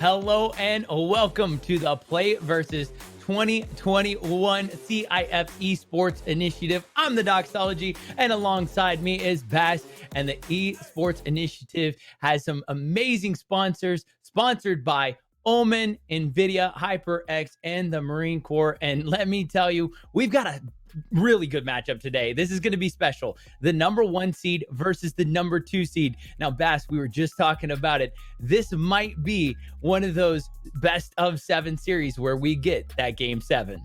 Hello and welcome to the PlayVS 2021 CIF Esports Initiative. I'm the Doxology, and alongside me is Bass. And the Esports Initiative has some amazing sponsors, sponsored by Omen, NVIDIA, HyperX, and the Marine Corps. And let me tell you, we've got a really good matchup today. This is going to be special. The number 1 seed versus the number 2 seed. Now, Bass, we were just talking about it. This might be one of those best of 7 series where we get that game 7.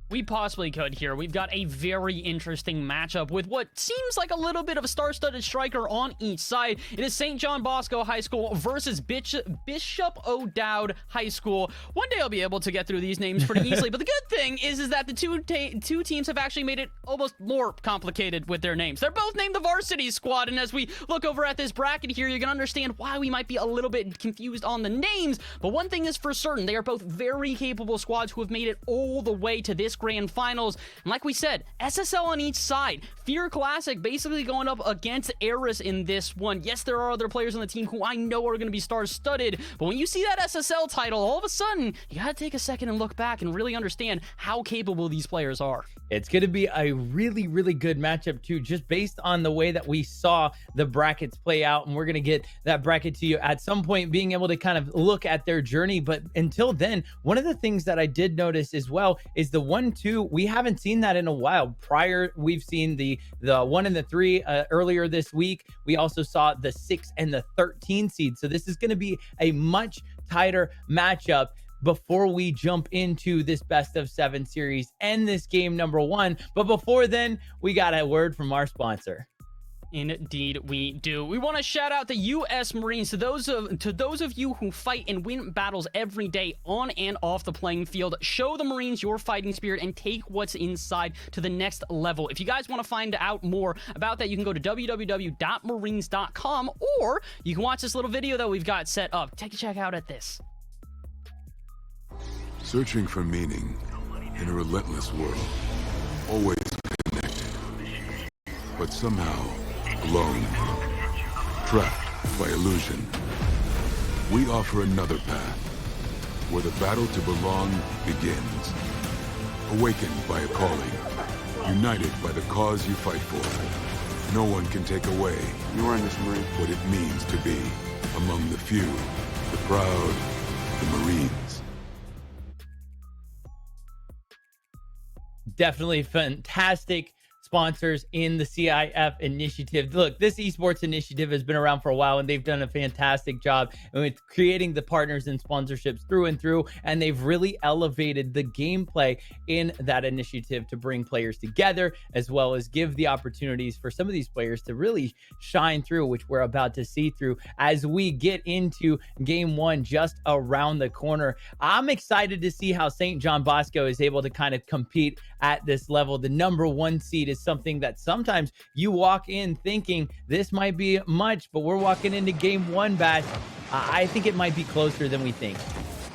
We possibly could here. We've got a very interesting matchup with what seems like a little bit of a star-studded striker on each side. It is St. John Bosco High School versus Bishop O'Dowd High School. One day I'll be able to get through these names pretty easily, but the good thing is that the two teams have actually made it almost more complicated with their names. They're both named the Varsity Squad, and as we look over at this bracket here, you're going to understand why we might be a little bit confused on the names, but one thing is for certain, they are both very capable squads who have made it all the way to this grand finals. And like we said, SSL on each side. Fear Classic basically going up against Eris in this one. Yes, there are other players on the team who I know are going to be star-studded, but when you see that SSL title, all of a sudden, you got to take a second and look back and really understand how capable these players are. It's going to be a really, really good matchup too, just based on the way that we saw the brackets play out. And we're going to get that bracket to you at some point, being able to kind of look at their journey. But until then, one of the things that I did notice as well is the 1-2. We haven't seen that in a while. Prior, we've seen the 1 and the 3 earlier this week. We also saw the 6 and the 13 seed. So this is going to be a much tighter matchup before we jump into this best of 7 series and this game number 1. But before then, we got a word from our sponsor. Indeed we do. We want to shout out the U.S. Marines, to those of you who fight and win battles every day on and off the playing field. Show the Marines your fighting spirit and take what's inside to the next level. If you guys want to find out more about that, you can go to www.marines.com, or you can watch this little video that we've got set up. Take a check out at this. Searching for meaning in a relentless world, always connected, but somehow alone, trapped by illusion. We offer another path, where the battle to belong begins. Awakened by a calling, united by the cause you fight for. No one can take away what it means to be among the few, the proud, the Marines. Definitely fantastic sponsors in the CIF initiative. Look, this esports initiative has been around for a while, and they've done a fantastic job with creating the partners and sponsorships through and through, and they've really elevated the gameplay in that initiative to bring players together, as well as give the opportunities for some of these players to really shine through, which we're about to see through as we get into game 1 just around the corner. I'm excited to see how St. John Bosco is able to kind of compete at this level. The number 1 seed is something that sometimes you walk in thinking this might be much, but we're walking into game 1, Bash. I think it might be closer than we think.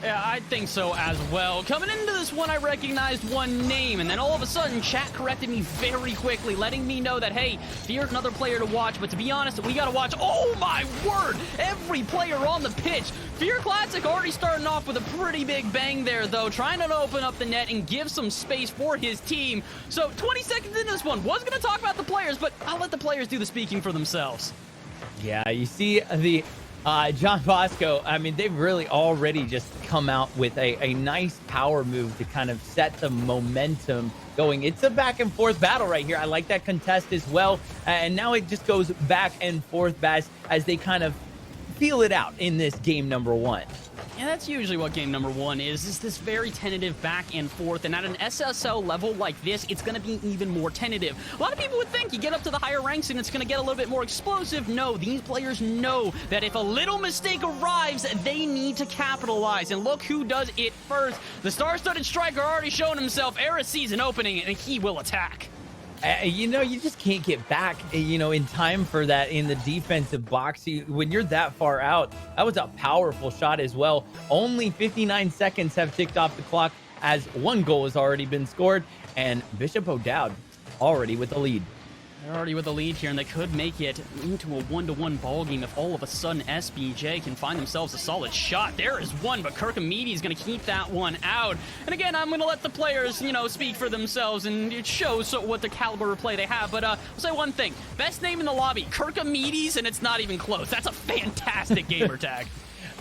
Yeah, I think so as well. Coming into this one, I recognized one name, and then all of a sudden, chat corrected me very quickly, letting me know that, hey, Fear's another player to watch, but to be honest, we gotta watch, oh my word, every player on the pitch. Fear Classic already starting off with a pretty big bang there, though, trying to open up the net and give some space for his team. So 20 seconds in this one, wasn't gonna talk about the players, but I'll let the players do the speaking for themselves. Yeah, you see the John Bosco, I mean, they've really already just come out with a nice power move to kind of set the momentum going. It's a back and forth battle right here. I like that contest as well. And now it just goes back and forth, Bass, as they kind of feel it out in this game number 1. And that's usually what game number 1 is this very tentative back and forth. And at an SSL level like this, it's going to be even more tentative. A lot of people would think you get up to the higher ranks and it's going to get a little bit more explosive. No, these players know that if a little mistake arrives, they need to capitalize. And look who does it first. The star-studded striker already shown himself. Eris sees an opening and he will attack. You know, you just can't get back, you know, in time for that in the defensive box. When you're that far out, that was a powerful shot as well. Only 59 seconds have ticked off the clock as 1 goal has already been scored, and Bishop O'Dowd already with the lead. They're already with the lead here, and they could make it into a 1-to-1 ball game if all of a sudden SBJ can find themselves a solid shot. There is one, but Kirkamidi is going to keep that one out. And again, I'm going to let the players, speak for themselves, and it shows what the caliber of play they have. But I'll say one thing. Best name in the lobby, Kirkamides, and it's not even close. That's a fantastic gamer tag.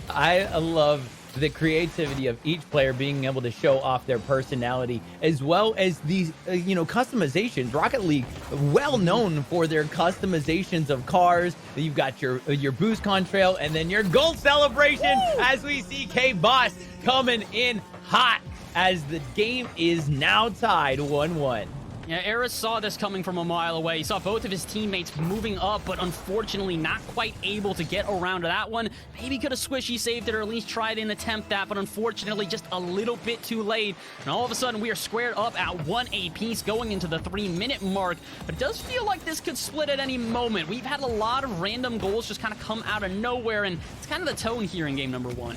I love the creativity of each player being able to show off their personality, as well as these customizations. Rocket League, well known for their customizations of cars. You've got your boost contrail, and then your gold celebration. Woo! As we see K-Boss coming in hot as the game is now tied 1-1. Yeah, Eris saw this coming from a mile away. He saw both of his teammates moving up, but unfortunately not quite able to get around to that one. Maybe could have squishy saved it, or at least tried and attempt that, but unfortunately just a little bit too late. And all of a sudden we are squared up at 1 apiece going into the 3-minute mark. But it does feel like this could split at any moment. We've had a lot of random goals just kind of come out of nowhere, and it's kind of the tone here in game number 1.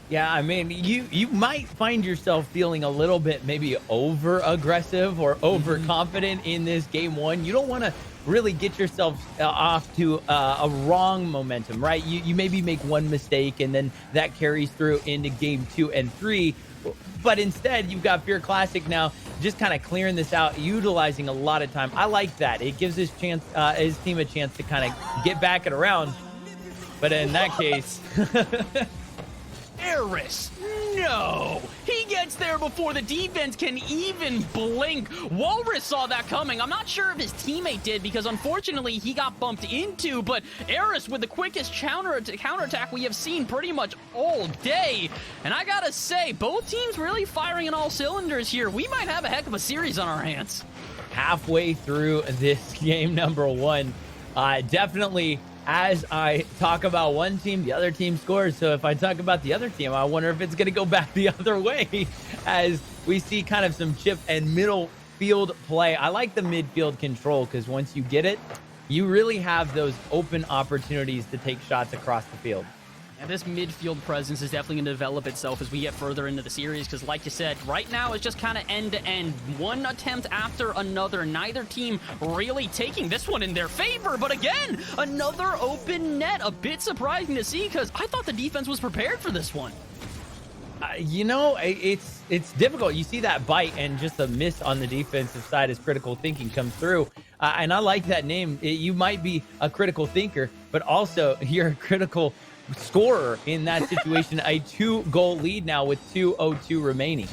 Yeah, I mean, you might find yourself feeling a little bit maybe over-aggressive or overconfident in this game 1. You don't want to really get yourself off to a wrong momentum, right? You maybe make one mistake, and then that carries through into game 2 and 3. But instead, you've got Fear Classic now just kind of clearing this out, utilizing a lot of time. I like that. It gives his team a chance to kind of get back it around. But in that case... Eris, no! He gets there before the defense can even blink. Walrus saw that coming. I'm not sure if his teammate did, because unfortunately he got bumped into, but Eris with the quickest counterattack we have seen pretty much all day. And I gotta say, both teams really firing on all cylinders here. We might have a heck of a series on our hands. Halfway through this game number 1, definitely... As I talk about one team, the other team scores. So if I talk about the other team, I wonder if it's going to go back the other way as we see kind of some chip and middle field play. I like the midfield control because once you get it, you really have those open opportunities to take shots across the field. And this midfield presence is definitely going to develop itself as we get further into the series, because like you said, right now it's just kind of end-to-end. One attempt after another. Neither team really taking this one in their favor, but again, another open net. A bit surprising to see, because I thought the defense was prepared for this one. It's difficult. You see that bite and just a miss on the defensive side as critical thinking comes through. And I like that name. You might be a critical thinker, but also you're a critical scorer in that situation. A 2-goal lead now with 2:02 remaining.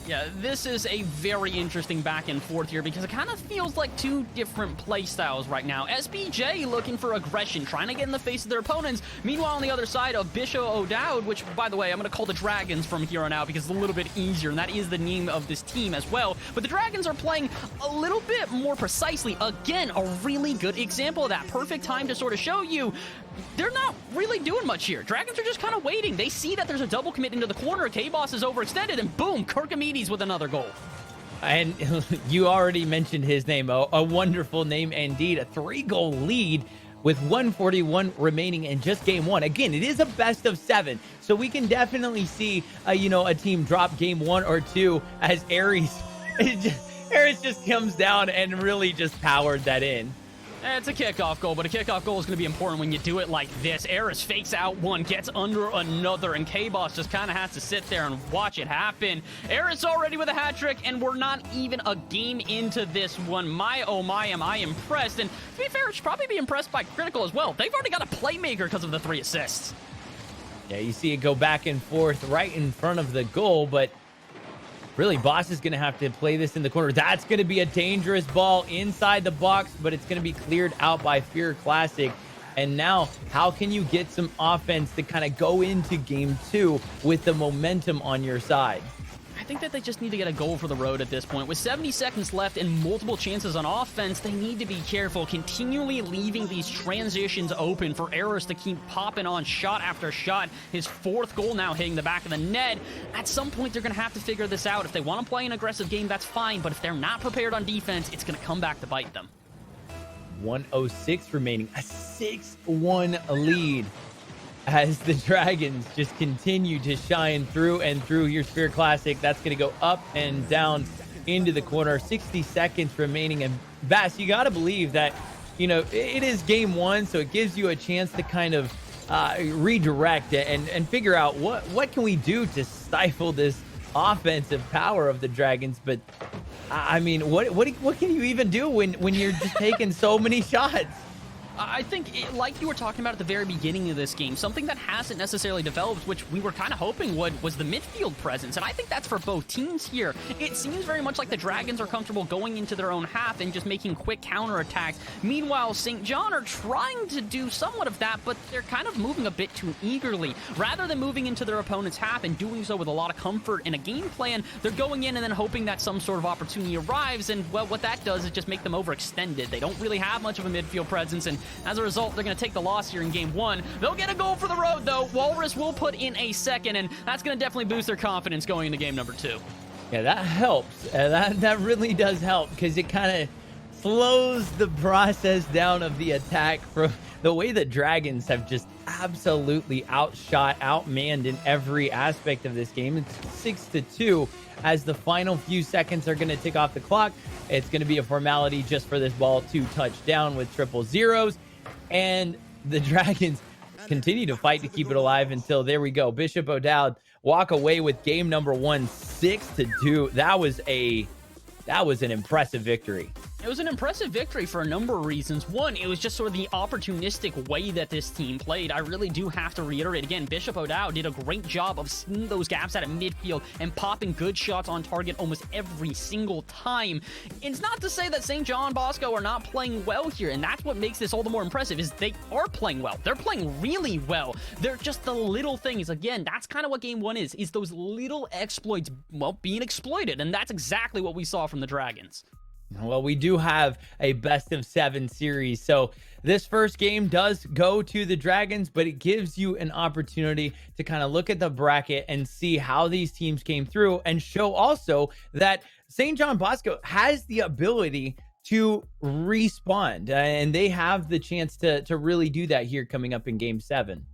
Yeah, this is a very interesting back and forth here, because it kind of feels like two different play styles right now. SBJ looking for aggression, trying to get in the face of their opponents. Meanwhile, on the other side of Bishop O'Dowd, which, by the way, I'm going to call the Dragons from here on out because it's a little bit easier, and that is the name of this team as well. But the Dragons are playing a little bit more precisely. Again, a really good example of that. Perfect time to sort of show you they're not really doing much here. Dragons are just kind of waiting. They see that there's a double commit into the corner. K-Boss is overextended, and boom, Kirkamides with another goal. And you already mentioned his name. A wonderful name indeed. A 3-goal lead with 141 remaining in just game 1. Again, it is a best of 7, so we can definitely see a team drop game 1 or 2 as Ares just comes down and really just powered that in. It's a kickoff goal, but a kickoff goal is going to be important when you do it like this. Eris fakes out one, gets under another, and K-Boss just kind of has to sit there and watch it happen. Eris already with a hat trick, and we're not even a game into this one. My, oh my, am I impressed. And to be fair, it should probably be impressed by Critical as well. They've already got a playmaker because of the 3 assists. Yeah, you see it go back and forth right in front of the goal, but really, Boss is going to have to play this in the corner. That's going to be a dangerous ball inside the box, but it's going to be cleared out by Fear Classic. And now, how can you get some offense to kind of go into game 2 with the momentum on your side? I think that they just need to get a goal for the road at this point. With 70 seconds left and multiple chances on offense, they need to be careful, continually leaving these transitions open for Eris to keep popping on shot after shot. His 4th goal now hitting the back of the net. At some point, they're going to have to figure this out. If they want to play an aggressive game, that's fine, but if they're not prepared on defense, it's going to come back to bite them. 1:06 remaining, a 6-1 lead as the Dragons just continue to shine through and through. Here's Fear Classic. That's going to go up and down. into the corner. 60 seconds remaining. And Bass, you got to believe that, you know, it is game one, so it gives you a chance to kind of redirect and figure out what can we do to stifle this offensive power of the Dragons. But I mean, what can you even do when you're just taking so many shots? I think, like you were talking about at the very beginning of this game, something that hasn't necessarily developed, which we were kind of hoping would, was the midfield presence. And I think that's for both teams here. It seems very much like the Dragons are comfortable going into their own half and just making quick counterattacks. Meanwhile, St. John are trying to do somewhat of that, but they're kind of moving a bit too eagerly. Rather than moving into their opponent's half and doing so with a lot of comfort in a game plan, they're going in and then hoping that some sort of opportunity arrives. And, well, what that does is just make them overextended. They don't really have much of a midfield presence, and as a result, they're going to take the loss here in game one. They'll get a goal for the road, though. Walrus will put in a second, and that's going to definitely boost their confidence going into game number two. Yeah, that helps. That really does help, because it kind of slows the process down of the attack from the way the Dragons have just absolutely outshot, outmanned in every aspect of this game. It's 6-2 as the final few seconds are going to tick off the clock. It's going to be a formality just for this ball to touch down with triple zeros. And the Dragons continue to fight to keep it alive until, there we go, Bishop O'Dowd walk away with game number one, 6-2. That was an impressive victory. It was an impressive victory for a number of reasons. One, it was just sort of the opportunistic way that this team played. I really do have to reiterate again, Bishop O'Dowd did a great job of seeing those gaps out of midfield and popping good shots on target almost every single time. It's not to say that St. John Bosco are not playing well here, and that's what makes this all the more impressive, is they are playing well. They're playing really well. They're just the little things. Again, that's kind of what game one is those little exploits, well, being exploited, and that's exactly what we saw from the Dragons. Well, we do have a best of 7 series. So this first game does go to the Dragons, but it gives you an opportunity to kind of look at the bracket and see how these teams came through, and show also that St. John Bosco has the ability to respawn, and they have the chance to really do that here coming up in game 7.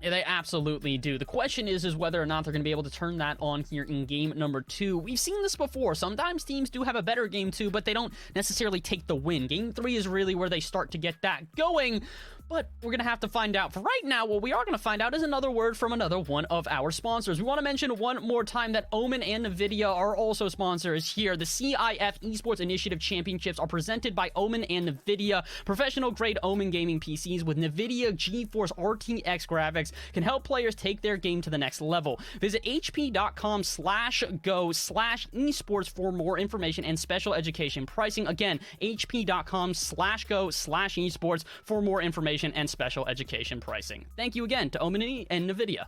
Yeah, they absolutely do. The question is whether or not they're going to be able to turn that on here in game number 2. We've seen this before. Sometimes teams do have a better game 2, but they don't necessarily take the win. Game 3 is really where they start to get that going. But we're going to have to find out. For right now, what we are going to find out is another word from another one of our sponsors. We want to mention one more time that Omen and NVIDIA are also sponsors here. The CIF Esports Initiative Championships are presented by Omen and NVIDIA. Professional-grade Omen gaming PCs with NVIDIA GeForce RTX graphics can help players take their game to the next level. Visit hp.com/go/esports for more information and special education pricing. Again, hp.com/go/esports for more information and special education pricing. Thank you again to Omen and NVIDIA.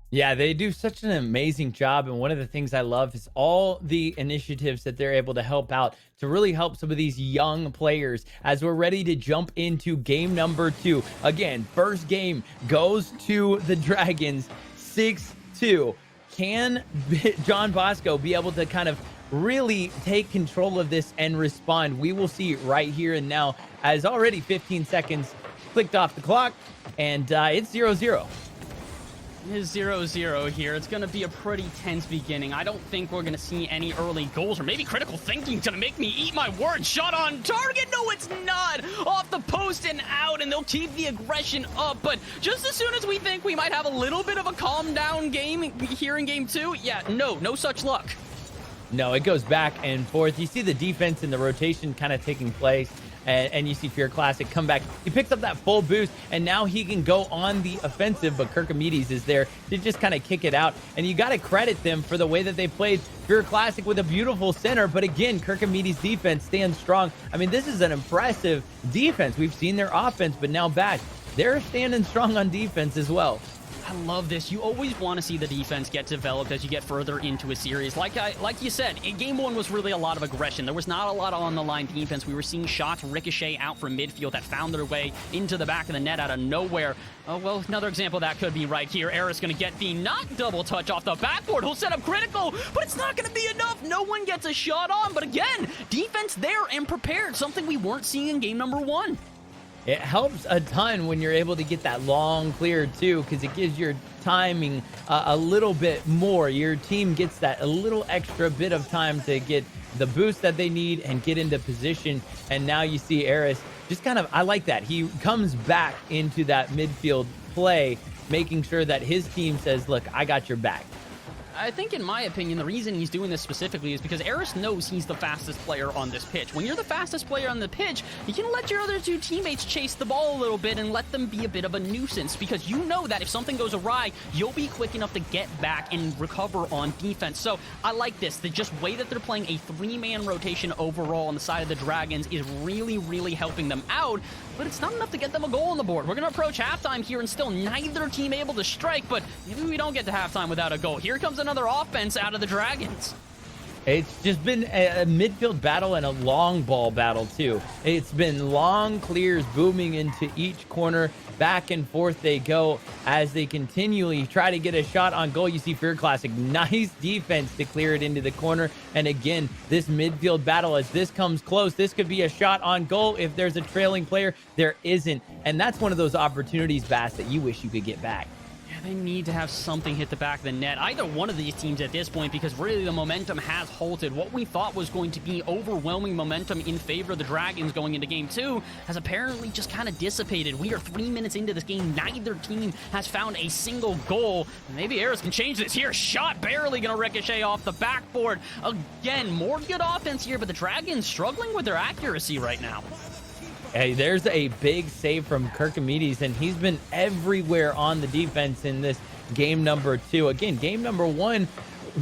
Yeah, they do such an amazing job, and one of the things I love is all the initiatives that they're able to help out to really help some of these young players as we're ready to jump into game number 2. Again, first game goes to the Dragons, 6-2. Can John Bosco be able to kind of really take control of this and respond? We will see right here and now, as already 15 seconds clicked off the clock, and it's 0-0. It is 0-0 here. It's going to be a pretty tense beginning. I don't think we're going to see any early goals, or maybe critical thinking going to make me eat my words. Shot on target. No, it's not. Off the post and out, and they'll keep the aggression up. But just as soon as we think we might have a little bit of a calm down game here in game 2, yeah, no such luck. No, it goes back and forth. You see the defense and the rotation kind of taking place. And you see Fear Classic come back. He picks up that full boost, and now he can go on the offensive, but Kirkomedes is there to just kind of kick it out. And you got to credit them for the way that they played. Fear Classic with a beautiful center, but again, Kirkomedes' defense stands strong. I mean, this is an impressive defense. We've seen their offense, but now back, they're standing strong on defense as well. I love this. You always want to see the defense get developed as you get further into a series. Like you said, in game 1 was really a lot of aggression. There was not a lot on the line defense. We were seeing shots ricochet out from midfield that found their way into the back of the net out of nowhere. Oh, well, another example of that could be right here. Eris going to get the not double touch off the backboard. He'll set up critical, but it's not going to be enough. No one gets a shot on, but again, defense there and prepared, something we weren't seeing in game number 1. It helps a ton when you're able to get that long clear too, because it gives your timing a little bit more. Your team gets that a little extra bit of time to get the boost that they need and get into position. And now you see Eris just kind of, I like that. He comes back into that midfield play, making sure that his team says, look, I got your back. I think, in my opinion, the reason he's doing this specifically is because Eris knows he's the fastest player on this pitch. When you're the fastest player on the pitch, you can let your other two teammates chase the ball a little bit and let them be a bit of a nuisance, because you know that if something goes awry, you'll be quick enough to get back and recover on defense. So I like this. The just way that they're playing a 3-man rotation overall on the side of the Dragons is really, really helping them out, but it's not enough to get them a goal on the board. We're going to approach halftime here and still neither team able to strike, but maybe we don't get to halftime without a goal. Here comes another offense out of the Dragons. It's just been a midfield battle and a long ball battle too. It's been long clears booming into each corner. Back and forth they go as they continually try to get a shot on goal. You see Fear Classic, nice defense to clear it into the corner. And again, this midfield battle, as this comes close, this could be a shot on goal. If there's a trailing player, there isn't. And that's one of those opportunities, Bass, that you wish you could get back. They need to have something hit the back of the net, either one of these teams at this point, because really the momentum has halted. What we thought was going to be overwhelming momentum in favor of the Dragons going into game 2 has apparently just kind of dissipated. We are 3 minutes into this game. Neither team has found a single goal. Maybe Eris can change this here. Shot barely going to ricochet off the backboard. Again, more good offense here, but the Dragons struggling with their accuracy right now. Hey, there's a big save from Kirkimedes, and he's been everywhere on the defense in this game number 2. Again, game number 1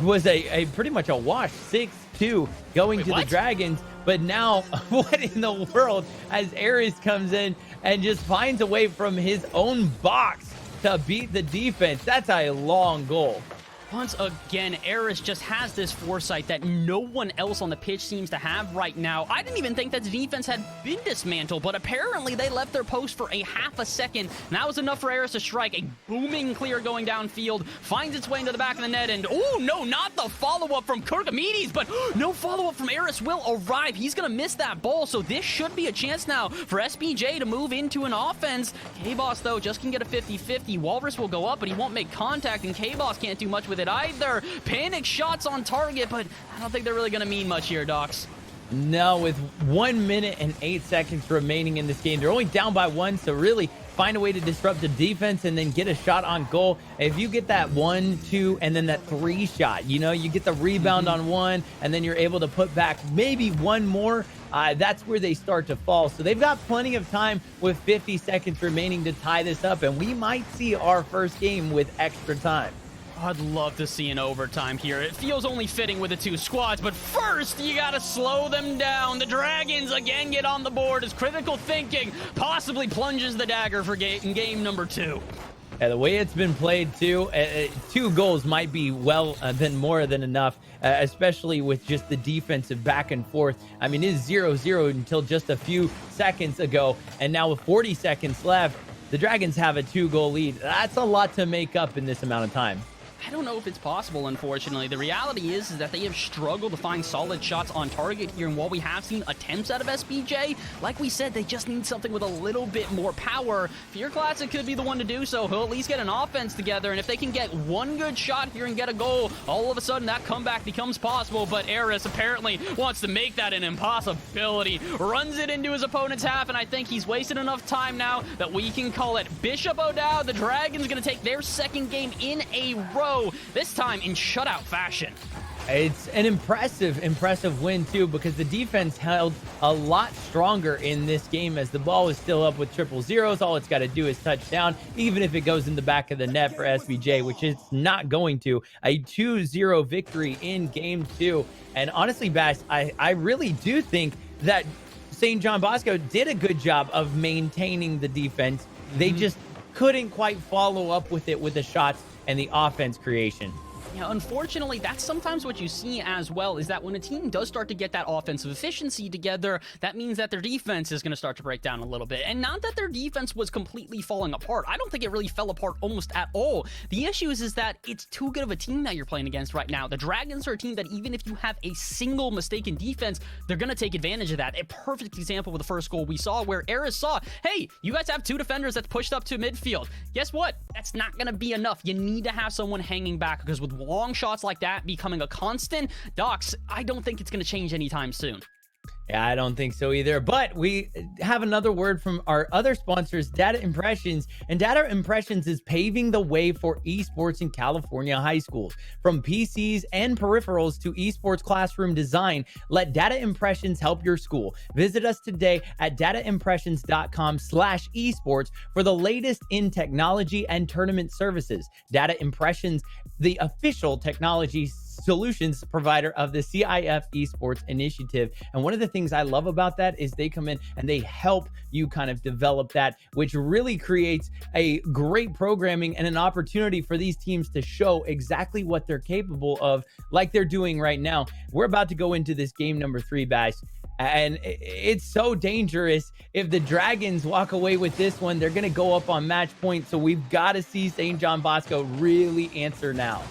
was a pretty much a wash, 6-2 going to the Dragons. But now, what in the world, as Eris comes in and just finds a way from his own box to beat the defense. That's a long goal. Once again, Eris just has this foresight that no one else on the pitch seems to have right now. I didn't even think that the defense had been dismantled, but apparently they left their post for a half a second. And that was enough for Eris to strike. A booming clear going downfield, finds its way into the back of the net, and oh no, not the follow-up from Kirkimedes, but no follow-up from Eris will arrive. He's going to miss that ball, so this should be a chance now for SBJ to move into an offense. K-Boss, though, just can get a 50-50. Walrus will go up, but he won't make contact, and K-Boss can't do much with it either. Panic shots on target, but I don't think they're really going to mean much here, Docs. No, with 1 minute and 8 seconds remaining in this game, they're only down by 1, so really find a way to disrupt the defense and then get a shot on goal. If you get that 1, 2, and then that 3 shot, you know, you get the rebound on 1, and then you're able to put back maybe 1 more, that's where they start to fall. So they've got plenty of time with 50 seconds remaining to tie this up, and we might see our first game with extra time. I'd love to see an overtime here. It feels only fitting with the 2 squads, but first, you gotta slow them down. The Dragons again get on the board as critical thinking possibly plunges the dagger for game number 2. The way it's been played, too, 2 goals might be been more than enough, especially with just the defensive back and forth. I mean, it's 0-0 until just a few seconds ago, and now with 40 seconds left, the Dragons have a 2-goal lead. That's a lot to make up in this amount of time. I don't know if it's possible, unfortunately. The reality is that they have struggled to find solid shots on target here, and while we have seen attempts out of SBJ, like we said, they just need something with a little bit more power. Fear Classic could be the one to do so. He'll at least get an offense together, and if they can get 1 good shot here and get a goal, all of a sudden that comeback becomes possible, but Eris apparently wants to make that an impossibility. Runs it into his opponent's half, and I think he's wasted enough time now that we can call it Bishop O'Dowd. The Dragons going to take their 2nd game in a row, this time in shutout fashion. It's an impressive win, too, because the defense held a lot stronger in this game as the ball is still up with 000s. All it's got to do is touch down, even if it goes in the back of the net for SBJ, which it's not going to. A 2-0 victory in game 2. And honestly, Bass, I really do think that St. John Bosco did a good job of maintaining the defense. They just couldn't quite follow up with it with the shots and the offense creation. Yeah, unfortunately, that's sometimes what you see as well, is that when a team does start to get that offensive efficiency together, that means that their defense is going to start to break down a little bit. And not that their defense was completely falling apart. I don't think it really fell apart almost at all. The issue is that it's too good of a team that you're playing against right now. The Dragons are a team that even if you have a single mistake in defense, they're going to take advantage of that. A perfect example with the first goal we saw, where Eris saw, hey, you guys have two defenders that's pushed up to midfield. Guess what? That's not going to be enough. You need to have someone hanging back, because with long shots like that becoming a constant, Docs, I don't think it's going to change anytime soon. Yeah, I don't think so either. But we have another word from our other sponsors, Data Impressions. And Data Impressions is paving the way for esports in California high schools. From PCs and peripherals to esports classroom design, let Data Impressions help your school. Visit us today at dataimpressions.com/esports for the latest in technology and tournament services. Data Impressions, the official technology solutions provider of the CIF esports initiative. And one of the things I love about that is they come in and they help you kind of develop that, which really creates a great programming and an opportunity for these teams to show exactly what they're capable of, like they're doing right now. We're about to go into this game number 3, Bash. And it's so dangerous. If the Dragons walk away with this one, they're going to go up on match point. So we've got to see St. John Bosco really answer now.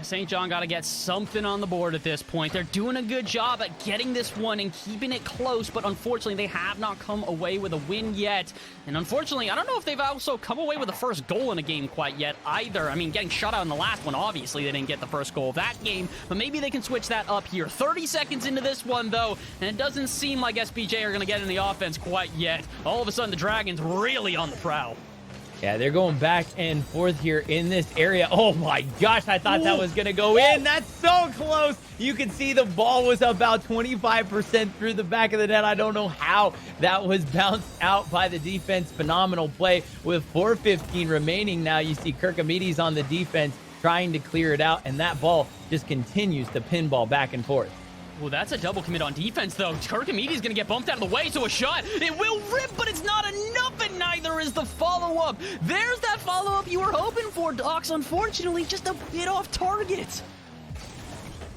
St. John got to get something on the board at this point. They're doing a good job at getting this one and keeping it close, but unfortunately, they have not come away with a win yet. And unfortunately, I don't know if they've also come away with the first goal in a game quite yet either. I mean, getting shut out in the last one, obviously, they didn't get the first goal of that game, but maybe they can switch that up here. 30 seconds into this one, though, and it doesn't seem like SBJ are going to get in the offense quite yet. All of a sudden, the Dragons really on the prowl. Yeah, they're going back and forth here in this area. Oh my gosh, I thought that was going to go in. That's so close. You can see the ball was about 25% through the back of the net. I don't know how that was bounced out by the defense. Phenomenal play with 4:15 remaining. Now you see Kirkamides on the defense trying to clear it out, and that ball just continues to pinball back and forth. Well, that's a double commit on defense, though. Kirkamides is going to get bumped out of the way, so a shot. It will rip, but it's not enough, and neither is the follow-up. There's that follow-up you were hoping for, Docs. Unfortunately, just a bit off target.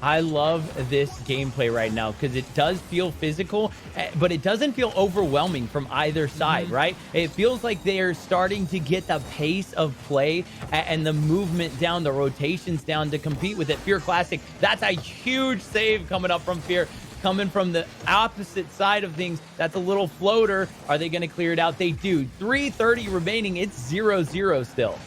I love this gameplay right now because it does feel physical, but it doesn't feel overwhelming from either side, right? It feels like they're starting to get the pace of play and the movement down, the rotations down to compete with it. Fear Classic, that's a huge save coming up from Fear. Coming from the opposite side of things, that's a little floater. Are they going to clear it out? They do. 3:30 remaining. It's 0-0 still.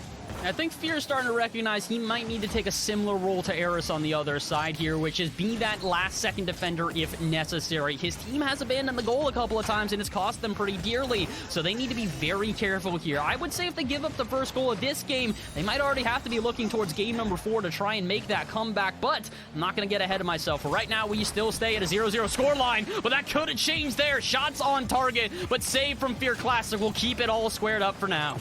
I think Fear is starting to recognize he might need to take a similar role to Eris on the other side here, which is be that last-second defender if necessary. His team has abandoned the goal a couple of times, and it's cost them pretty dearly, so they need to be very careful here. I would say if they give up the first goal of this game, they might already have to be looking towards game number 4 to try and make that comeback, but I'm not going to get ahead of myself. For right now, we still stay at a 0-0 scoreline, but that could have changed there. Shots on target, but save from Fear Classic will keep it all squared up for now.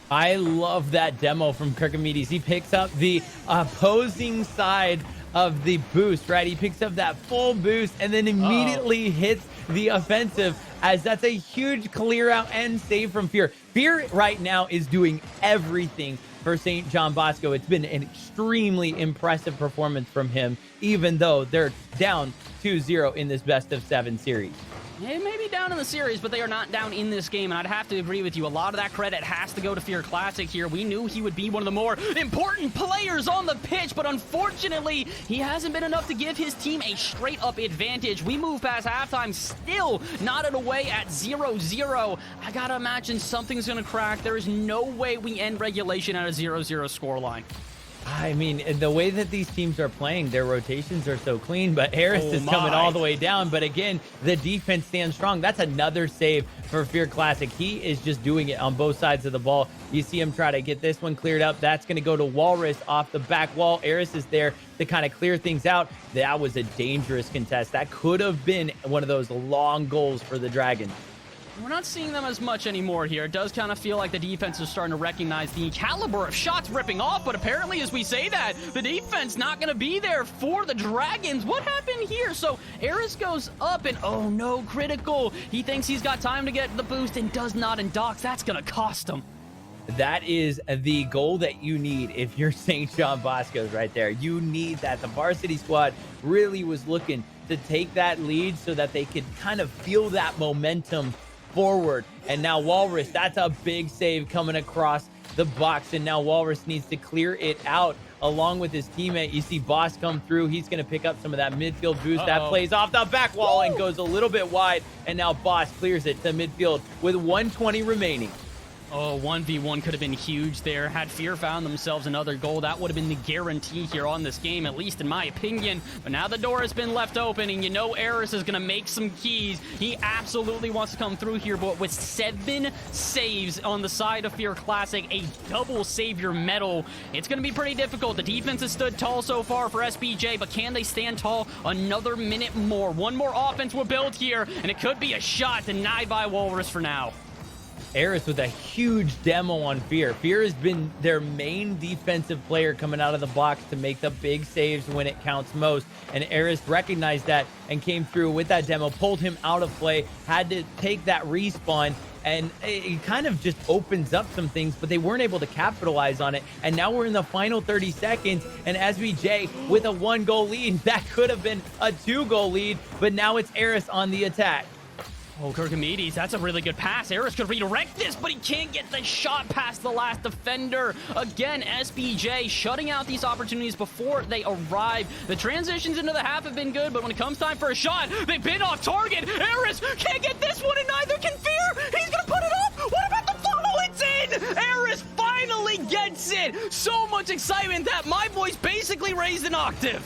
I love that demo from Kirkamides. He picks up the opposing side of the boost, right? He picks up that full boost and then immediately hits the offensive, as that's a huge clear out and save from Fear. Fear right now is doing everything for St. John Bosco. It's been an extremely impressive performance from him, even though they're down 2-0 in this best-of-7 series. They may be down in the series, but they are not down in this game, and I'd have to agree with you. A lot of that credit has to go to Fear Classic here. We knew he would be one of the more important players on the pitch, but unfortunately, he hasn't been enough to give his team a straight-up advantage. We move past halftime, still knotted away at 0-0. I gotta imagine something's gonna crack. There is no way we end regulation at a 0-0 scoreline. I mean, the way that these teams are playing, their rotations are so clean, but Harris is coming all the way down. But again, the defense stands strong. That's another save for Fear Classic. He is just doing it on both sides of the ball. You see him try to get this one cleared up. That's going to go to Walrus off the back wall. Harris is there to kind of clear things out. That was a dangerous contest. That could have been one of those long goals for the Dragons. We're not seeing them as much anymore here. It does kind of feel like the defense is starting to recognize the caliber of shots ripping off, but apparently as we say that, the defense not going to be there for the Dragons. What happened here? So Eris goes up and oh no, critical. He thinks he's got time to get the boost and does not, and Docs, that's going to cost him. That is the goal that you need if you're St. John Bosco's right there. You need that. The varsity squad really was looking to take that lead so that they could kind of feel that momentum forward. And now Walrus, that's a big save coming across the box. And now Walrus needs to clear it out along with his teammate. You see Boss come through. He's going to pick up some of that midfield boost. That plays off the back wall and goes a little bit wide. And now Boss clears it to midfield with 120 remaining. Oh, 1v1 could have been huge there. Had Fear found themselves another goal, that would have been the guarantee here on this game, at least in my opinion. But now the door has been left open, and you know Eris is going to make some keys. He absolutely wants to come through here, but with 7 saves on the side of Fear Classic, a double savior medal, it's going to be pretty difficult. The defense has stood tall so far for SBJ, but can they stand tall another minute more? One more offense will build here, and it could be a shot denied by Walrus for now. Eris with a huge demo on Fear. Fear has been their main defensive player coming out of the box to make the big saves when it counts most. And Eris recognized that and came through with that demo, pulled him out of play, had to take that respawn, and it kind of just opens up some things, but they weren't able to capitalize on it. And now we're in the final 30 seconds, and SBJ with a 1-goal lead. That could have been a 2-goal lead, but now it's Eris on the attack. Oh, Kirkimedes, that's a really good pass. Eris could redirect this, but he can't get the shot past the last defender. Again, SBJ shutting out these opportunities before they arrive. The transitions into the half have been good, but when it comes time for a shot, they've been off target. Eris can't get this one, and neither can Fear. He's going to put it up. What about the follow? It's in. Eris finally gets it. So much excitement that my voice basically raised an octave.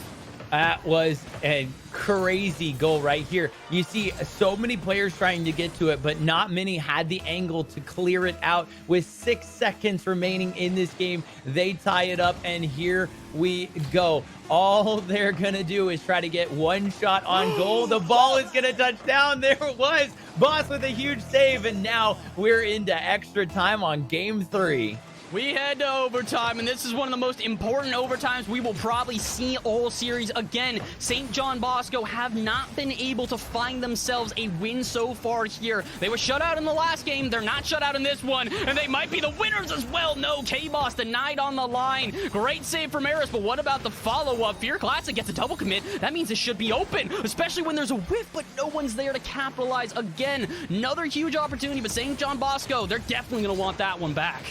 That was a crazy goal right here. You see so many players trying to get to it, but not many had the angle to clear it out. With 6 seconds remaining in this game, they tie it up, and here we go. All they're going to do is try to get one shot on goal. The ball is going to touch down. There it was. Boss with a huge save, and now we're into extra time on game 3. We head to overtime, and this is one of the most important overtimes we will probably see all series. Again, St. John Bosco have not been able to find themselves a win so far here. They were shut out in the last game. They're not shut out in this one, and they might be the winners as well. No, K-Boss denied on the line. Great save from Eris, but what about the follow-up? Fear Classic gets a double commit. That means it should be open, especially when there's a whiff, but no one's there to capitalize. Again, another huge opportunity, but St. John Bosco, they're definitely going to want that one back.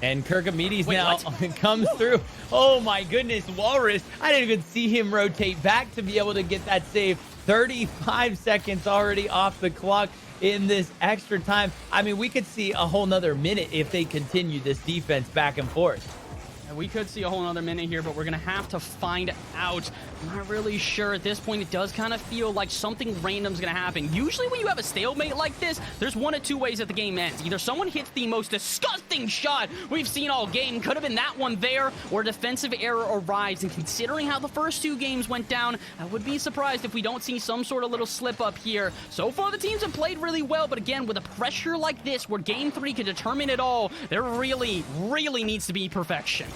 And Kirkimedes now comes through. Oh my goodness, Walrus. I didn't even see him rotate back to be able to get that save. 35 seconds already off the clock in this extra time. I mean, we could see a whole nother minute if they continue this defense back and forth. We could see a whole nother minute here, but we're going to have to find out. I'm not really sure. At this point, it does kind of feel like something random's going to happen. Usually when you have a stalemate like this, there's one of two ways that the game ends. Either someone hits the most disgusting shot we've seen all game, could have been that one there, or a defensive error arrives. And considering how the first 2 games went down, I would be surprised if we don't see some sort of little slip up here. So far, the teams have played really well, but again, with a pressure like this, where game 3 can determine it all, there really, really needs to be perfection.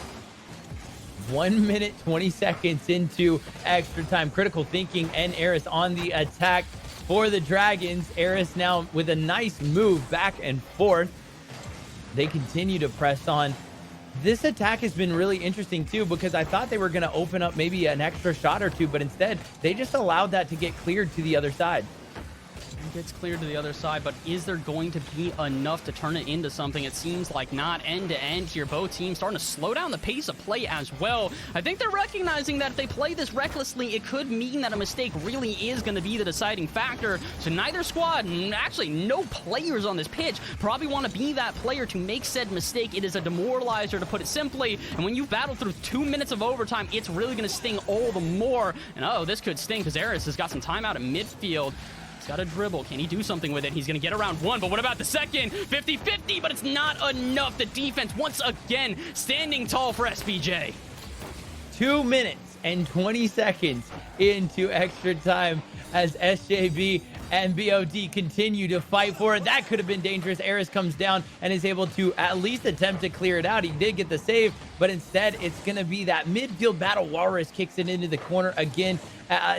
1 minute, 20 seconds into extra time. Critical thinking and Eris on the attack for the Dragons. Eris now with a nice move back and forth. They continue to press on. This attack has been really interesting too, because I thought they were going to open up maybe an extra shot or two, but instead they just allowed that to get cleared to the other side. Gets cleared to the other side, but is there going to be enough to turn it into something? It seems like not. End to end here, both teams starting to slow down the pace of play as well. I think they're recognizing that if they play this recklessly, it could mean that a mistake really is going to be the deciding factor. So neither squad, actually no players on this pitch, probably want to be that player to make said mistake. It is a demoralizer, to put it simply, and when you've battled through 2 minutes of overtime, it's really going to sting all the more. And oh, this could sting, because Eris has got some time out at midfield. Got a dribble. Can he do something with it? He's going to get around one, but what about the second? 50-50, but it's not enough. The defense, once again, standing tall for SBJ. 2 minutes and 20 seconds into extra time as SJB and BOD continue to fight for it. That could have been dangerous. Eris comes down and is able to at least attempt to clear it out. He did get the save, but instead it's going to be that midfield battle. Walrus kicks it into the corner again.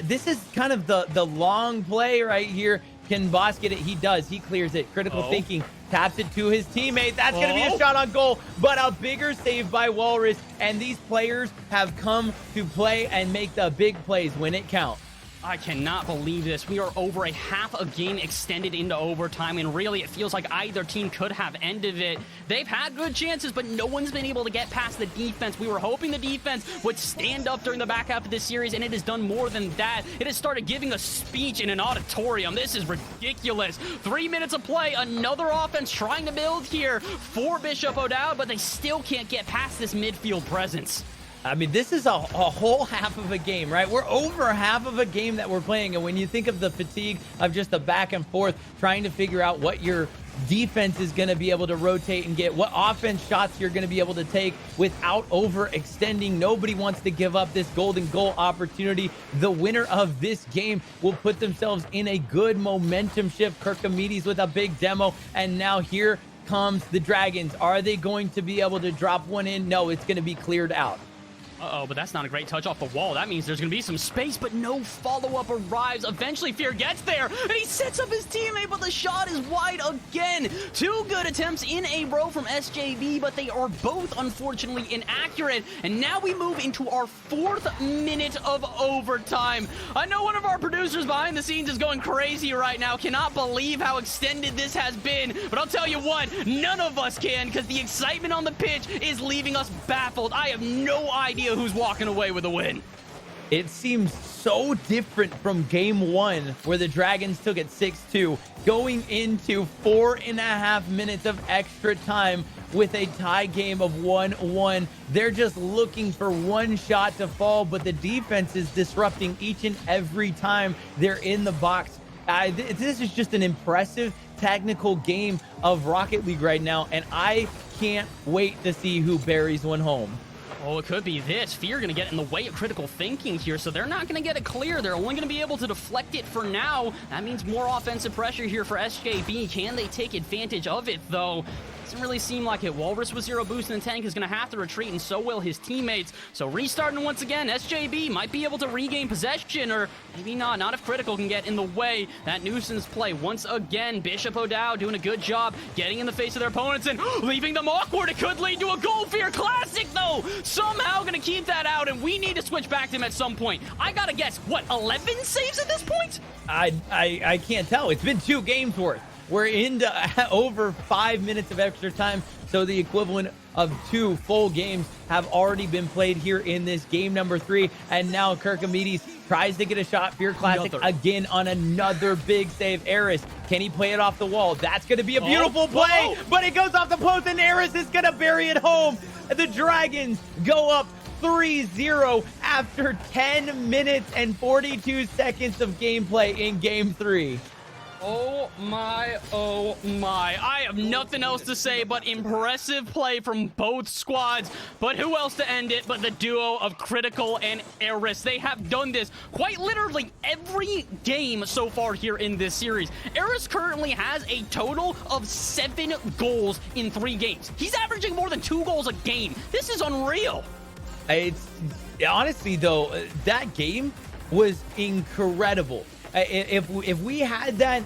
This is kind of the long play right here Can Boss get it? He does. He clears it. Critical thinking. Taps it to his teammate. That's going to be a shot on goal, but a bigger save by Walrus. And these players have come to play and make the big plays when it counts. I cannot believe this. We are over a half a game extended into overtime, and really it feels like either team could have ended it. They've had good chances, but no one's been able to get past the defense. We were hoping the defense would stand up during the back half of this series, and it has done more than that. It has started giving a speech in an auditorium. This is ridiculous. 3 minutes of play, another offense trying to build here for Bishop O'Dowd, but they still can't get past this midfield presence. I mean, this is a whole half of a game, right? We're over half of a game that we're playing. And when you think of the fatigue of just the back and forth, trying to figure out what your defense is going to be able to rotate and get, what offense shots you're going to be able to take without overextending. Nobody wants to give up this golden goal opportunity. The winner of this game will put themselves in a good momentum shift. Kirkomedes with a big demo. And now here comes the Dragons. Are they going to be able to drop one in? No, it's going to be cleared out. Uh-oh, but that's not a great touch off the wall. That means there's going to be some space, but no follow-up arrives. Eventually, Fear gets there, and he sets up his teammate, but the shot is wide again. 2 good attempts in a row from SJB, but they are both, unfortunately, inaccurate. And now we move into our 4th minute of overtime. I know one of our producers behind the scenes is going crazy right now. Cannot believe how extended this has been. But I'll tell you what, none of us can, because the excitement on the pitch is leaving us baffled. I have no idea who's walking away with a win. It seems so different from game 1 where the Dragons took it 6-2, going into 4.5 minutes of extra time with a tie game of 1-1. They're just looking for one shot to fall, but the defense is disrupting each and every time they're in the box. This is just an impressive technical game of Rocket League right now, and I can't wait to see who buries one home. Oh, it could be this. Fear going to get in the way of critical thinking here, so they're not going to get it clear. They're only going to be able to deflect it for now. That means more offensive pressure here for SJB. Can they take advantage of it, though? Doesn't really seem like it. Walrus with 0 boost in the tank is going to have to retreat, and so will his teammates. So restarting once again, SJB might be able to regain possession, or maybe not. Not if critical can get in the way. That nuisance play once again. Bishop O'Dowd doing a good job getting in the face of their opponents and leaving them awkward. It could lead to a goal. Fear Classic, though. Somehow going to keep that out, and we need to switch back to him at some point. I got to guess, what, 11 saves at this point? I can't tell. It's been 2 games worth. We're into over 5 minutes of extra time, so the equivalent of 2 full games have already been played here in this game number 3. And now Kirkomedes tries to get a shot. Fear Classic again on another big save. Eris, can he play it off the wall? That's going to be a beautiful play, but it goes off the post, and Eris is going to bury it home. The Dragons go up 3-0 after 10 minutes and 42 seconds of gameplay in game 3. Oh my, oh my. I have nothing else to say but impressive play from both squads. But who else to end it but the duo of Critical and Eris? They have done this quite literally every game so far here in this series. Eris currently has a total of 7 goals in 3 games. He's averaging more than 2 goals a game. This is unreal. It's honestly, though, that game was incredible. If we had that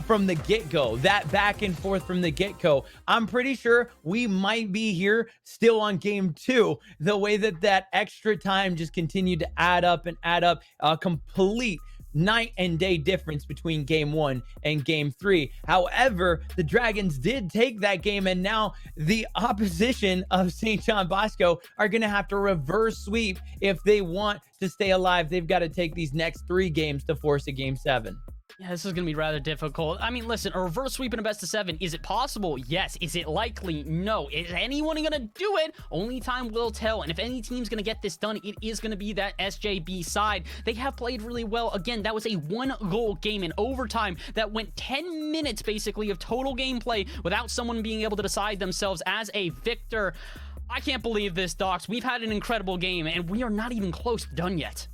from the get-go, that back and forth from the get-go, I'm pretty sure we might be here still on game 2. The way that extra time just continued to add up and add up, a complete night and day difference between game 1 and game 3. However, the Dragons did take that game, and now the opposition of St. John Bosco are going to have to reverse sweep if they want to stay alive. They've got to take these next 3 games to force a game 7. Yeah, this is going to be rather difficult. I mean, listen, a reverse sweep in a best of 7, is it possible? Yes. Is it likely? No. Is anyone going to do it? Only time will tell. And if any team's going to get this done, it is going to be that SJB side. They have played really well. Again, that was a 1-goal game in overtime that went 10 minutes, basically, of total gameplay without someone being able to decide themselves as a victor. I can't believe this, Docs. We've had an incredible game, and we are not even close to done yet.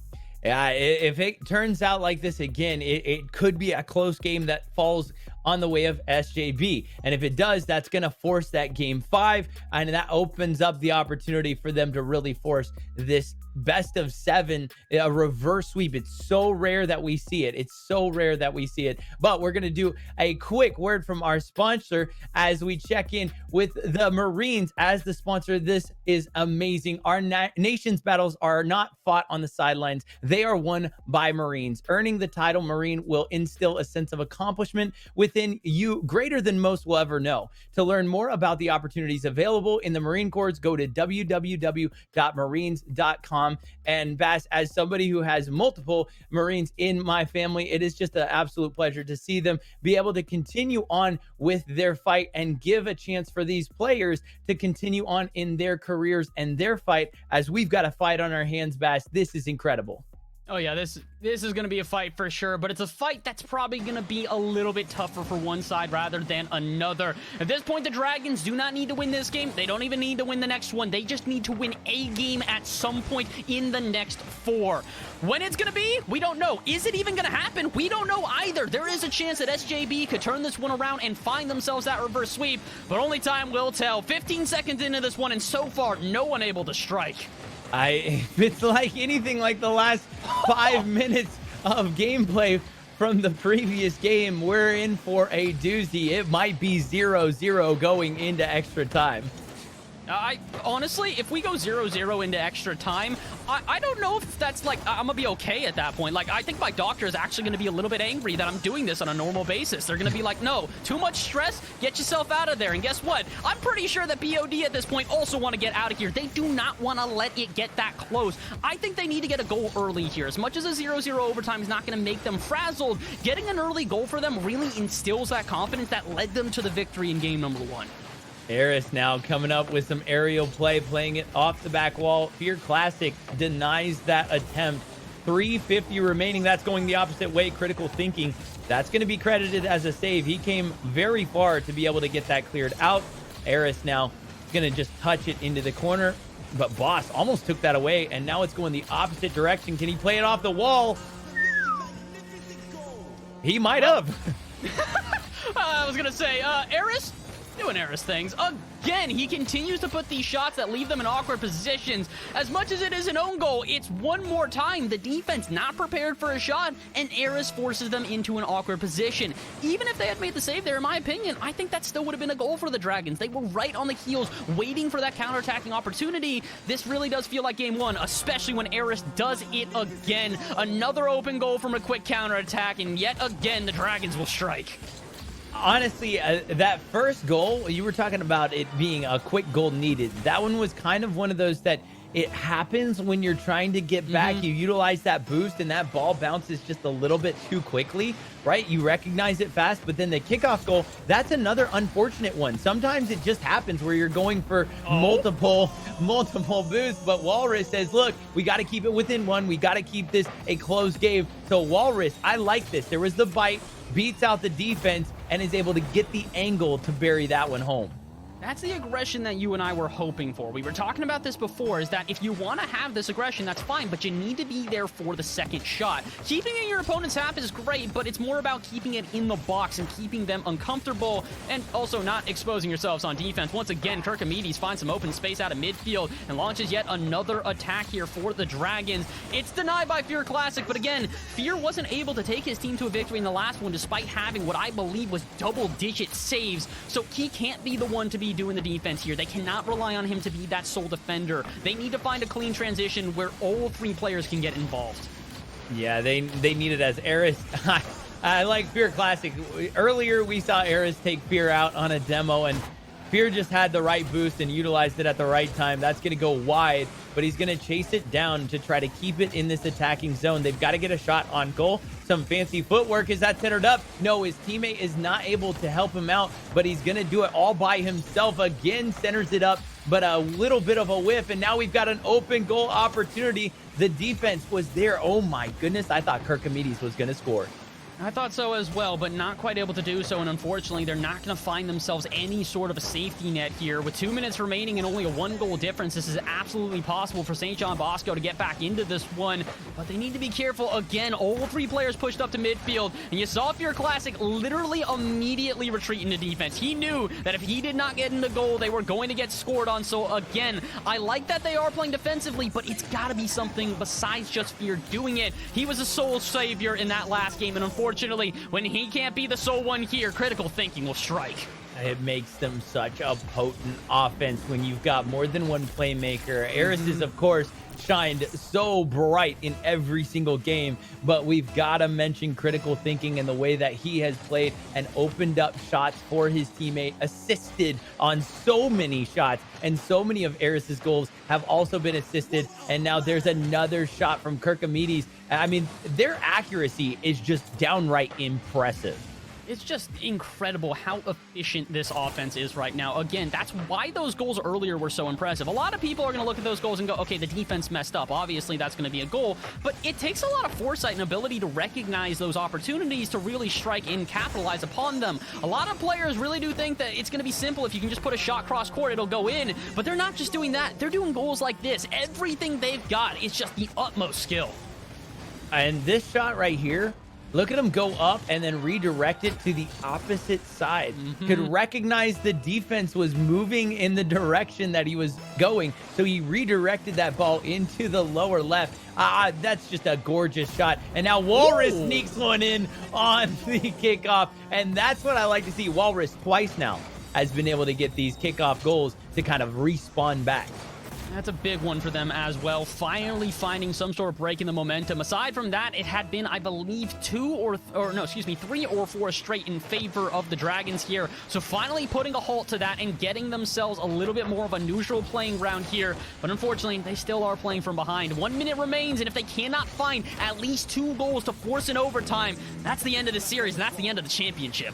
Yeah, if it turns out like this again, it could be a close game that falls on the way of SJB. And if it does, that's going to force that game 5. And that opens up the opportunity for them to really force this best of 7, a reverse sweep. It's so rare that we see it. It's so rare that we see it. But we're going to do a quick word from our sponsor as we check in with the Marines as the sponsor. This is amazing. Our nation's battles are not fought on the sidelines. They are won by Marines. Earning the title Marine will instill a sense of accomplishment within you greater than most will ever know. To learn more about the opportunities available in the Marine Corps, go to www.marines.com. And Bass, as somebody who has multiple Marines in my family, it is just an absolute pleasure to see them be able to continue on with their fight and give a chance for these players to continue on in their careers and their fight, as we've got a fight on our hands, Bass. This is incredible. Oh yeah, this is going to be a fight for sure, but it's a fight that's probably going to be a little bit tougher for one side rather than another. At this point, the Dragons do not need to win this game. They don't even need to win the next one. They just need to win a game at some point in the next 4. When it's going to be, we don't know. Is it even going to happen? We don't know either. There is a chance that SJB could turn this one around and find themselves that reverse sweep, but only time will tell. 15 seconds into this one, and so far, no one able to strike. If it's like anything like the last 5 minutes of gameplay from the previous game, we're in for a doozy. It might be 0-0 going into extra time. I honestly, if we go 0-0 into extra time, I don't know if that's like, I'm gonna be okay at that point. Like, I think my doctor is actually gonna be a little bit angry that I'm doing this on a normal basis. They're gonna be like, no, too much stress, get yourself out of there. And guess what? I'm pretty sure that BOD at this point also want to get out of here. They do not want to let it get that close. I think they need to get a goal early here. As much as a 0-0 overtime is not gonna make them frazzled, getting an early goal for them really instills that confidence that led them to the victory in game number 1. Eris now coming up with some aerial play, playing it off the back wall. Fear Classic denies that attempt. 350 remaining. That's going the opposite way. Critical thinking. That's going to be credited as a save. He came very far to be able to get that cleared out. Eris now going to just touch it into the corner. But Boss almost took that away, and now it's going the opposite direction. Can he play it off the wall? He might have. I was going to say, Eris doing Eris things. Again, he continues to put these shots that leave them in awkward positions. As much as it is an own goal, it's one more time the defense not prepared for a shot, and Eris forces them into an awkward position. Even if they had made the save there, in my opinion, I think that still would have been a goal for the Dragons. They were right on the heels, waiting for that counterattacking opportunity. This really does feel like game 1, especially when Eris does it again. Another open goal from a quick counterattack, and yet again, the Dragons will strike. Honestly, that first goal, you were talking about it being a quick goal needed. That one was kind of one of those that it happens when you're trying to get back. You utilize that boost and that ball bounces just a little bit too quickly, right? You recognize it fast, but then the kickoff goal, that's another unfortunate one. Sometimes it just happens where you're going for multiple boosts, but Walrus says, look, we got to keep it within 1. We got to keep this a close game. So Walrus, I like this. There was the bite, beats out the defense, and is able to get the angle to bury that one home. That's the aggression that you and I were hoping for. We were talking about this before, is that if you want to have this aggression, that's fine, but you need to be there for the second shot. Keeping it in your opponent's half is great, but it's more about keeping it in the box and keeping them uncomfortable, and also not exposing yourselves on defense. Once again, Kirkomedes finds some open space out of midfield and launches yet another attack here for the Dragons. It's denied by Fear Classic, but again, Fear wasn't able to take his team to a victory in the last one despite having what I believe was double-digit saves, so he can't be the one to be doing the defense here. They cannot rely on him to be that sole defender. They need to find a clean transition where all 3 players can get involved. Yeah, they need it as Eris. I like Fear Classic. Earlier, we saw Eris take Fear out on a demo, and Fear just had the right boost and utilized it at the right time. That's going to go wide, but he's going to chase it down to try to keep it in this attacking zone. They've got to get a shot on goal. Some fancy footwork. Is that centered up? No, his teammate is not able to help him out, but he's going to do it all by himself. Again, centers it up, but a little bit of a whiff, and now we've got an open goal opportunity. The defense was there. Oh my goodness, I thought Kirkomedes was going to score. I thought so as well, but not quite able to do so, and unfortunately, they're not going to find themselves any sort of a safety net here. With 2 minutes remaining and only a 1-goal difference, this is absolutely possible for St. John Bosco to get back into this one, but they need to be careful. Again, all 3 players pushed up to midfield, and you saw Fear Classic literally immediately retreat into defense. He knew that if he did not get into goal, they were going to get scored on, so again, I like that they are playing defensively, but it's got to be something besides just Fear doing it. He was a sole savior in that last game, and unfortunately, when he can't be the sole one here, critical thinking will strike. It makes them such a potent offense when you've got more than one playmaker. Eris is, of course, shined so bright in every single game, but we've got to mention critical thinking and the way that he has played and opened up shots for his teammate, assisted on so many shots, and so many of Eris's goals have also been assisted. And now there's another shot from Kirkomedes. I mean, their accuracy is just downright impressive. It's just incredible how efficient this offense is right now. Again, that's why those goals earlier were so impressive. A lot of people are going to look at those goals and go, okay, the defense messed up. Obviously, that's going to be a goal. But it takes a lot of foresight and ability to recognize those opportunities to really strike and capitalize upon them. A lot of players really do think that it's going to be simple. If you can just put a shot cross court, it'll go in. But they're not just doing that. They're doing goals like this. Everything they've got is just the utmost skill. And this shot right here, look at him go up and then redirect it to the opposite side. Could recognize the defense was moving in the direction that he was going, so he redirected that ball into the lower left. That's just a gorgeous shot. And now Walrus sneaks one in on the kickoff, and that's what I like to see. Walrus twice now has been able to get these kickoff goals to kind of respawn back. That's a big one for them as well. Finally finding some sort of break in the momentum. Aside from that, it had been, I believe, 3 or 4 straight in favor of the Dragons here. So finally putting a halt to that and getting themselves a little bit more of a neutral playing ground here. But unfortunately, they still are playing from behind. 1 minute remains, and if they cannot find at least 2 goals to force an overtime, that's the end of the series, and that's the end of the championship.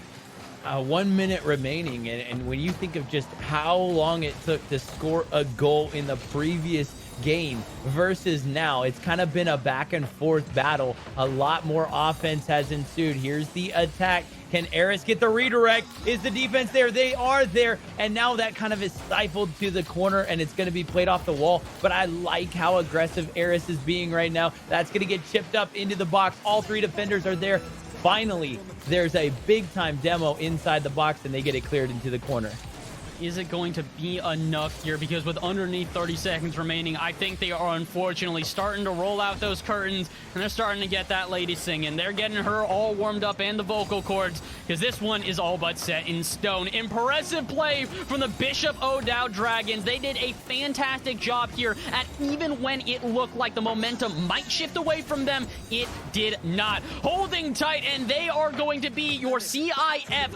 1 minute remaining, and when you think of just how long it took to score a goal in the previous game versus now, it's kind of been a back and forth battle. A lot more offense has ensued. Here's the attack. Can Eris get the redirect? Is the defense there? They are there, and now that kind of is stifled to the corner, and it's going to be played off the wall. But I like how aggressive Eris is being right now. That's going to get chipped up into the box. All 3 defenders are there. Finally, there's a big-time demo inside the box, and they get it cleared into the corner. Is it going to be enough here? Because with underneath 30 seconds remaining, I think they are unfortunately starting to roll out those curtains, and they're starting to get that lady singing. They're getting her all warmed up and the vocal cords, because this one is all but set in stone. Impressive play from the Bishop O'Dowd Dragons. They did a fantastic job here at even when it looked like the momentum might shift away from them, it did not. Holding tight, and they are going to be your CIF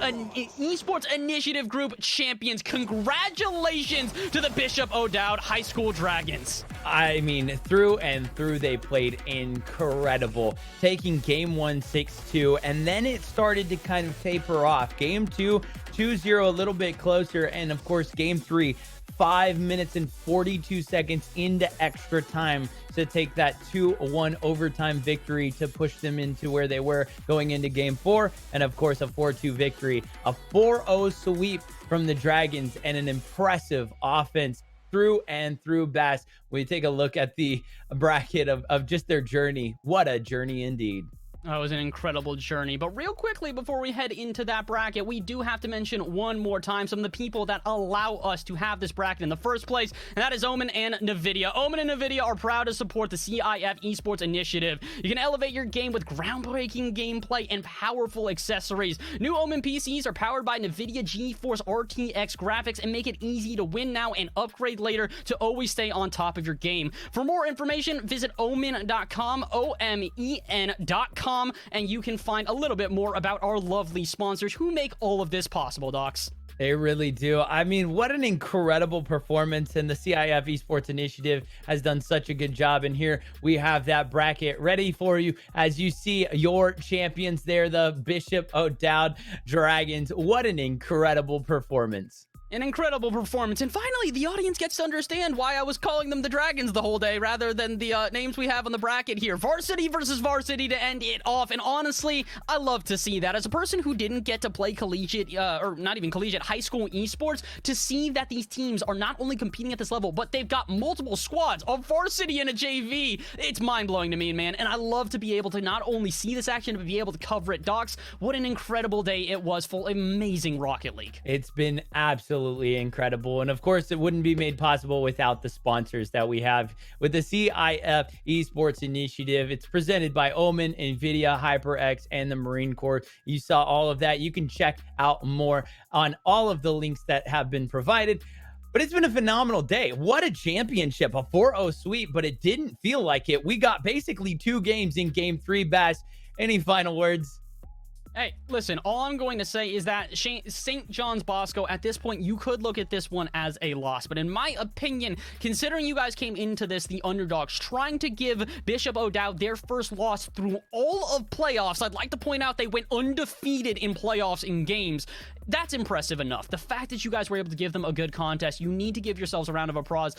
Esports Initiative Group champions. Congratulations to the Bishop O'Dowd High School Dragons. I mean, through and through, they played incredible, taking game 1 6-2, and then it started to kind of taper off. Game 2 2-0, a little bit closer, and of course game 3 5 minutes and 42 seconds into extra time to take that 2-1 overtime victory to push them into where they were going into game 4, and of course a 4-2 victory, a 4-0 sweep from the Dragons, and an impressive offense through and through. Bass, when you take a look at the bracket of just their journey, what a journey indeed. That was an incredible journey. But real quickly, before we head into that bracket, we do have to mention one more time some of the people that allow us to have this bracket in the first place, and that is Omen and NVIDIA. Omen and NVIDIA are proud to support the CIF Esports Initiative. You can elevate your game with groundbreaking gameplay and powerful accessories. New Omen PCs are powered by NVIDIA GeForce RTX graphics and make it easy to win now and upgrade later to always stay on top of your game. For more information, visit omen.com, omen.com. And you can find a little bit more about our lovely sponsors who make all of this possible, Docs. They really do. I mean, what an incredible performance, and the CIF Esports Initiative has done such a good job. And here we have that bracket ready for you as you see your champions there, the Bishop O'Dowd Dragons. What an incredible performance. An incredible performance. And finally, the audience gets to understand why I was calling them the Dragons the whole day rather than the names we have on the bracket here. Varsity versus Varsity to end it off. And honestly, I love to see that. As a person who didn't get to play collegiate, or not even collegiate, high school esports, to see that these teams are not only competing at this level, but they've got multiple squads, a varsity and a JV. It's mind-blowing to me, man. And I love to be able to not only see this action, but be able to cover it. Docs, what an incredible day it was. Full amazing Rocket League. It's been absolutely incredible. And of course, it wouldn't be made possible without the sponsors that we have with the CIF Esports Initiative. It's presented by Omen, NVIDIA, HyperX, and the Marine Corps. You saw all of that. You can check out more on all of the links that have been provided. But it's been a phenomenal day. What a championship, a 4-0 sweep, but it didn't feel like it. We got basically 2 games in game 3, Bass. Any final words? Hey, listen, all I'm going to say is that St. John's Bosco, at this point, you could look at this one as a loss. But in my opinion, considering you guys came into this, the underdogs, trying to give Bishop O'Dowd their first loss through all of playoffs, I'd like to point out they went undefeated in playoffs in games. That's impressive enough. The fact that you guys were able to give them a good contest, you need to give yourselves a round of applause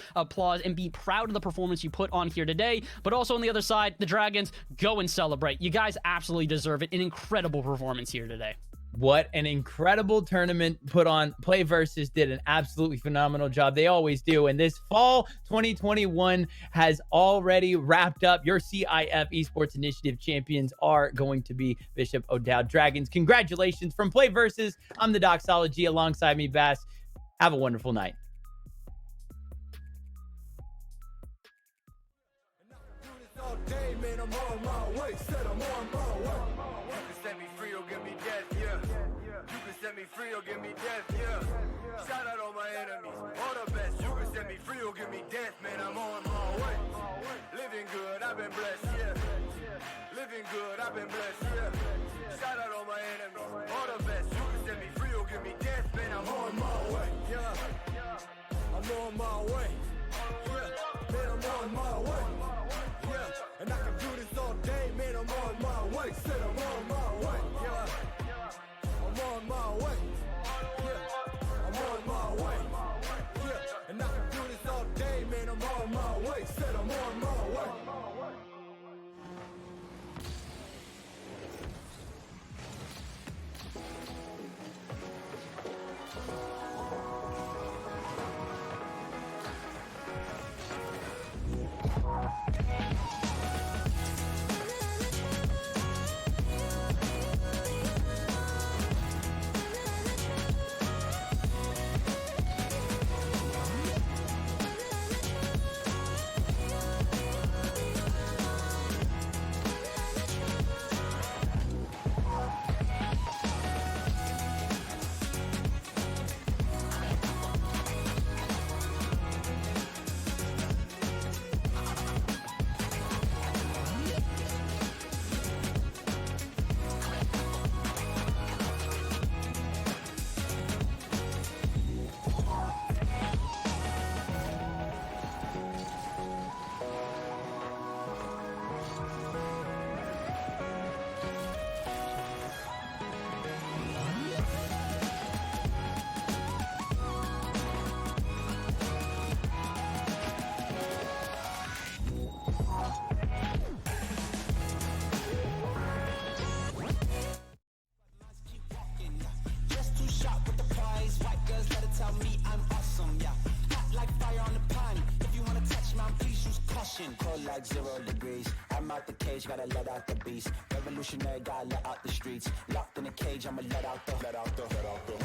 and be proud of the performance you put on here today. But also on the other side, the Dragons, go and celebrate. You guys absolutely deserve it. An incredible performance here today. What an incredible tournament put on. PlayVS did an absolutely phenomenal job. They always do. And this fall 2021 has already wrapped up. Your CIF Esports Initiative champions are going to be Bishop O'Dowd Dragons. Congratulations from PlayVS. I'm the Doxology. Alongside me, Bass. Have a wonderful night. Free or give me death, yeah. Shout out all my enemies, all the best. You can set me free or give me death, man. I'm on my way. Living good, I've been blessed, yeah. Living good, I've been blessed, yeah. Shout out all my enemies, all the best. You can set me free or give me death, man. I'm on my way, yeah. I'm on my way, yeah. Man, I'm on my way, yeah. And I can do this all day, man. I'm on my way. Said I'm on my way, yeah. I'm on my way, yeah. I'm on my way, yeah. And I can do this all day, man. I'm on my way. Said I'm on my way. Cold like 0 degrees. I'm out the cage, gotta let out the beast. Revolutionary, gotta let out the streets. Locked in a cage, I'ma let out the.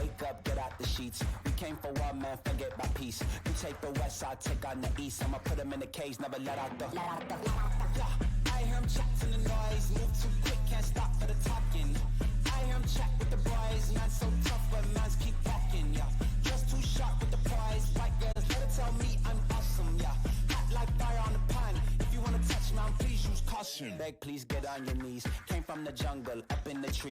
Wake up, get out the sheets. We came for one man, forget my peace. You take the west, I'll take on the east. I'ma put him in the cage, never let out the. Yeah, I hear him chat to the noise. Move too quick, can't stop for the talking. I hear him chat with the boys. Man so tough, but mans keep walking. Yeah, just too sharp with the prize. White girls, let her tell me I'm awesome. Yeah, hot like fire on the pan. If you wanna touch me, please use caution. Beg, please get on your knees. Came from the jungle, up in the tree.